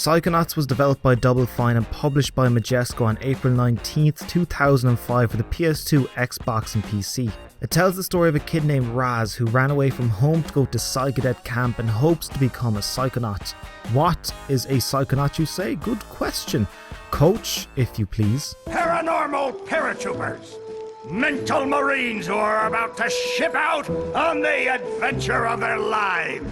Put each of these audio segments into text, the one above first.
Psychonauts was developed by Double Fine and published by Majesco on April 19th, 2005 for the PS2, Xbox and PC. It tells the story of a kid named Raz who ran away from home to go to Psychodet camp and hopes to become a Psychonaut. What is a Psychonaut, you say? Good question. Coach, if you please. Paranormal paratroopers! Mental marines who are about to ship out on the adventure of their lives!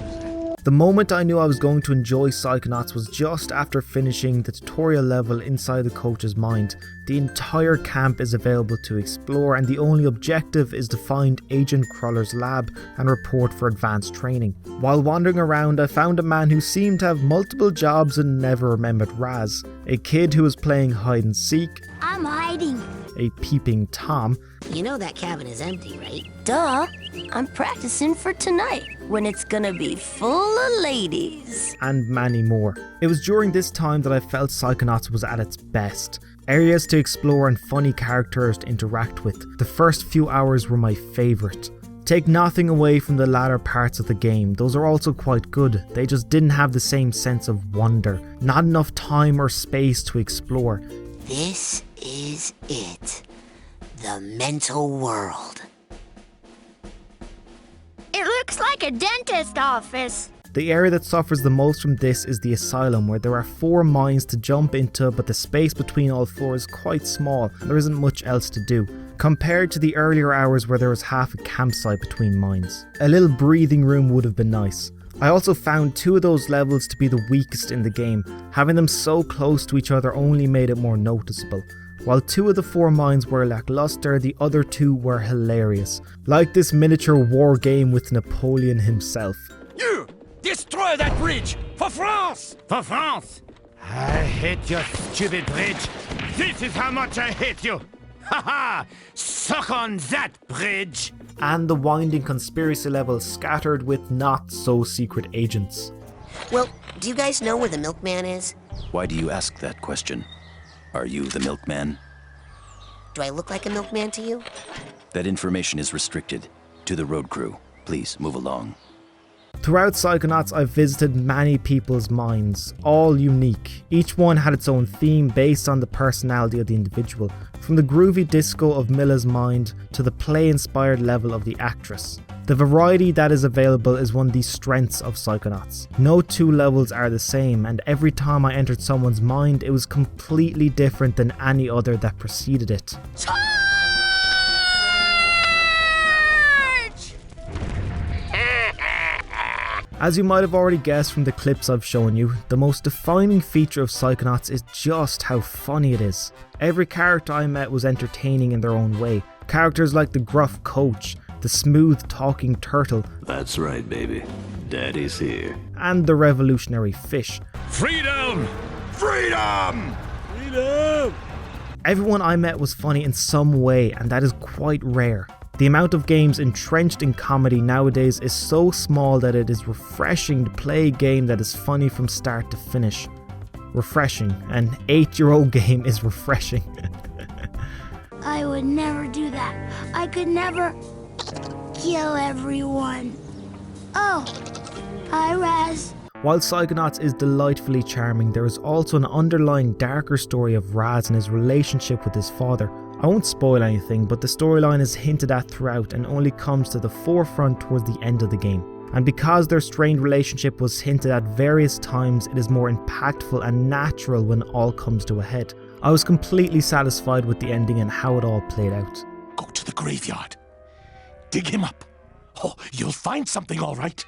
The moment I knew I was going to enjoy Psychonauts was just after finishing the tutorial level inside the coach's mind. The entire camp is available to explore and the only objective is to find Agent Cruller's lab and report for advanced training. While wandering around, I found a man who seemed to have multiple jobs and never remembered Raz, a kid who was playing hide and seek, I'm hiding. a peeping Tom. You know that cabin is empty, right? Duh. I'm practicing for tonight, when it's gonna be full of ladies. And many more. It was during this time that I felt Psychonauts was at its best. Areas to explore and funny characters to interact with. The first few hours were my favourite. Take nothing away from the latter parts of the game, those are also quite good, they just didn't have the same sense of wonder. Not enough time or space to explore. This is it. The mental world. It looks like a dentist office. The area that suffers the most from this is the asylum, where there are 4 mines to jump into, but the space between all 4 is quite small and there isn't much else to do, compared to the earlier hours where there was half a campsite between mines. A little breathing room would have been nice. I also found 2 of those levels to be the weakest in the game. Having them so close to each other only made it more noticeable. While 2 of the 4 mines were lackluster, the other 2 were hilarious. Like this miniature war game with Napoleon himself. You! Destroy that bridge! For France! For France! I hate your stupid bridge! This is how much I hate you! Haha! Suck on that bridge! And the winding conspiracy level scattered with not so secret agents. Well, do you guys know where the milkman is? Why do you ask that question? Are you the milkman? Do I look like a milkman to you? That information is restricted to the road crew. Please move along. Throughout Psychonauts, I've visited many people's minds, all unique. Each one had its own theme based on the personality of the individual, from the groovy disco of Milla's mind to the play-inspired level of the actress. The variety that is available is one of the strengths of Psychonauts. No 2 levels are the same, and every time I entered someone's mind, it was completely different than any other that preceded it. As you might have already guessed from the clips I've shown you, the most defining feature of Psychonauts is just how funny it is. Every character I met was entertaining in their own way. Characters like the gruff coach, the smooth talking turtle, That's right, baby. Daddy's here. and the revolutionary fish. Freedom! Freedom! Freedom! Everyone I met was funny in some way, and that is quite rare. The amount of games entrenched in comedy nowadays is so small that it is refreshing to play a game that is funny from start to finish. Refreshing. An 8-year-old game is refreshing. I would never do that. I could never kill everyone. Oh, hi, Raz. While Psychonauts is delightfully charming, there is also an underlying darker story of Raz and his relationship with his father. I won't spoil anything, but the storyline is hinted at throughout and only comes to the forefront towards the end of the game. And because their strained relationship was hinted at various times, it is more impactful and natural when it all comes to a head. I was completely satisfied with the ending and how it all played out. Go to the graveyard. Dig him up. Oh, you'll find something all right.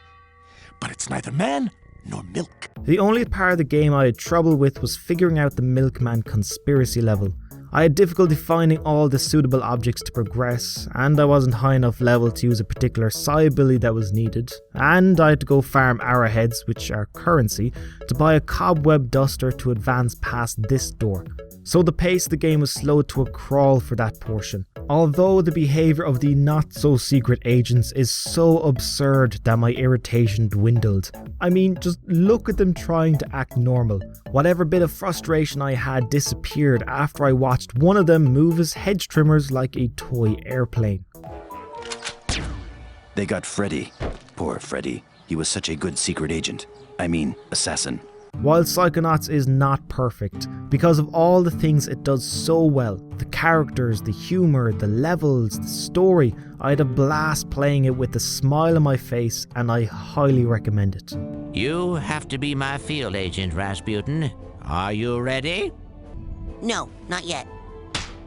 But it's neither man nor milk. The only part of the game I had trouble with was figuring out the Milkman conspiracy level. I had difficulty finding all the suitable objects to progress, and I wasn't high enough level to use a particular psi ability that was needed, and I had to go farm arrowheads, which are currency, to buy a cobweb duster to advance past this door. So the pace of the game was slowed to a crawl for that portion. Although the behaviour of the not-so-secret agents is so absurd that my irritation dwindled. I mean, just look at them trying to act normal. Whatever bit of frustration I had disappeared after I watched one of them move his hedge trimmers like a toy airplane. They got Freddy. Poor Freddy. He was such a good secret agent. I mean, assassin. While Psychonauts is not perfect, because of all the things it does so well, the characters, the humour, the levels, the story, I had a blast playing it with a smile on my face, and I highly recommend it. You have to be my field agent, Rasputin. Are you ready? No, not yet.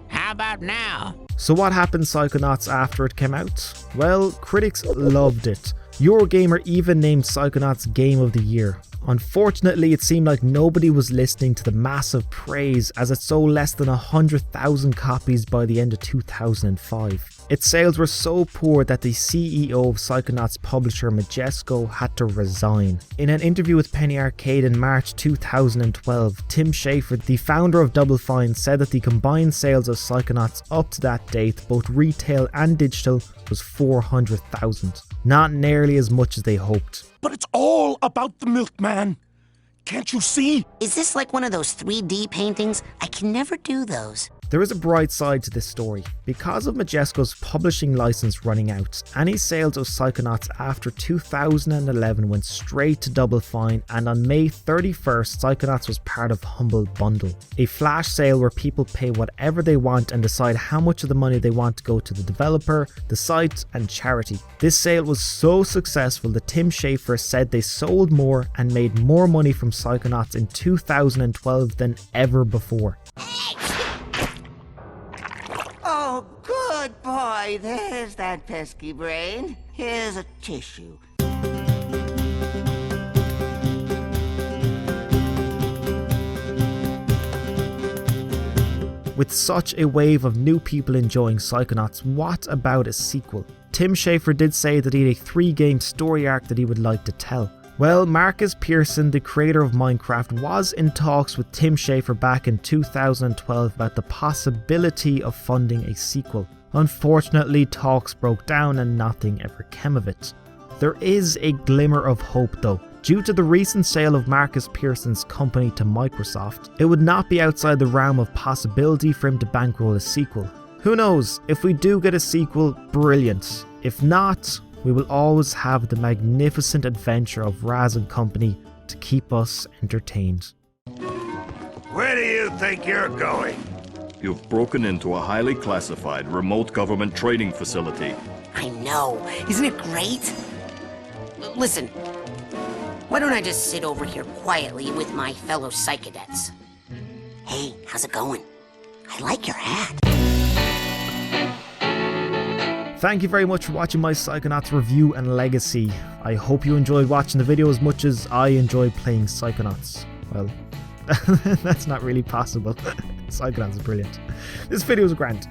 How about now? So what happened Psychonauts after it came out? Well, critics loved it. Eurogamer even named Psychonauts Game of the Year. Unfortunately, it seemed like nobody was listening to the massive praise as it sold less than 100,000 copies by the end of 2005. Its sales were so poor that the CEO of Psychonauts publisher Majesco had to resign. In an interview with Penny Arcade in March 2012, Tim Schafer, the founder of Double Fine, said that the combined sales of Psychonauts up to that date, both retail and digital, was 400,000. Not nearly as much as they hoped. But it's all about the milkman. Can't you see? Is this like one of those 3D paintings? I can never do those. There is a bright side to this story. Because of Majesco's publishing license running out, any sales of Psychonauts after 2011 went straight to Double Fine, and on May 31st, Psychonauts was part of Humble Bundle, a flash sale where people pay whatever they want and decide how much of the money they want to go to the developer, the site, and charity. This sale was so successful that Tim Schafer said they sold more and made more money from Psychonauts in 2012 than ever before. Oh, good boy. There's that pesky brain. Here's a tissue. With such a wave of new people enjoying Psychonauts, what about a sequel? Tim Schafer did say that he had a 3-game story arc that he would like to tell. Well, Marcus Pearson, the creator of Minecraft, was in talks with Tim Schafer back in 2012 about the possibility of funding a sequel. Unfortunately, talks broke down and nothing ever came of it. There is a glimmer of hope though. Due to the recent sale of Marcus Pearson's company to Microsoft, it would not be outside the realm of possibility for him to bankroll a sequel. Who knows, if we do get a sequel, brilliant. If not, we will always have the magnificent adventure of Raz and company to keep us entertained. Where do you think you're going? You've broken into a highly classified remote government training facility. I know. Isn't it great? Listen, why don't I just sit over here quietly with my fellow Psychonauts? Hey, how's it going? I like your hat. Thank you very much for watching my Psychonauts review and legacy. I hope you enjoyed watching the video as much as I enjoyed playing Psychonauts. Well, that's not really possible. Psychonauts is brilliant. This video was grand.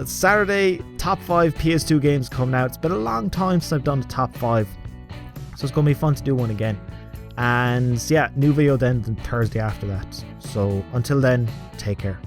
Saturday, top 5 PS2 games coming out. It's been a long time since I've done the top 5. So it's going to be fun to do one again. And yeah, new video then Thursday after that. So until then, take care.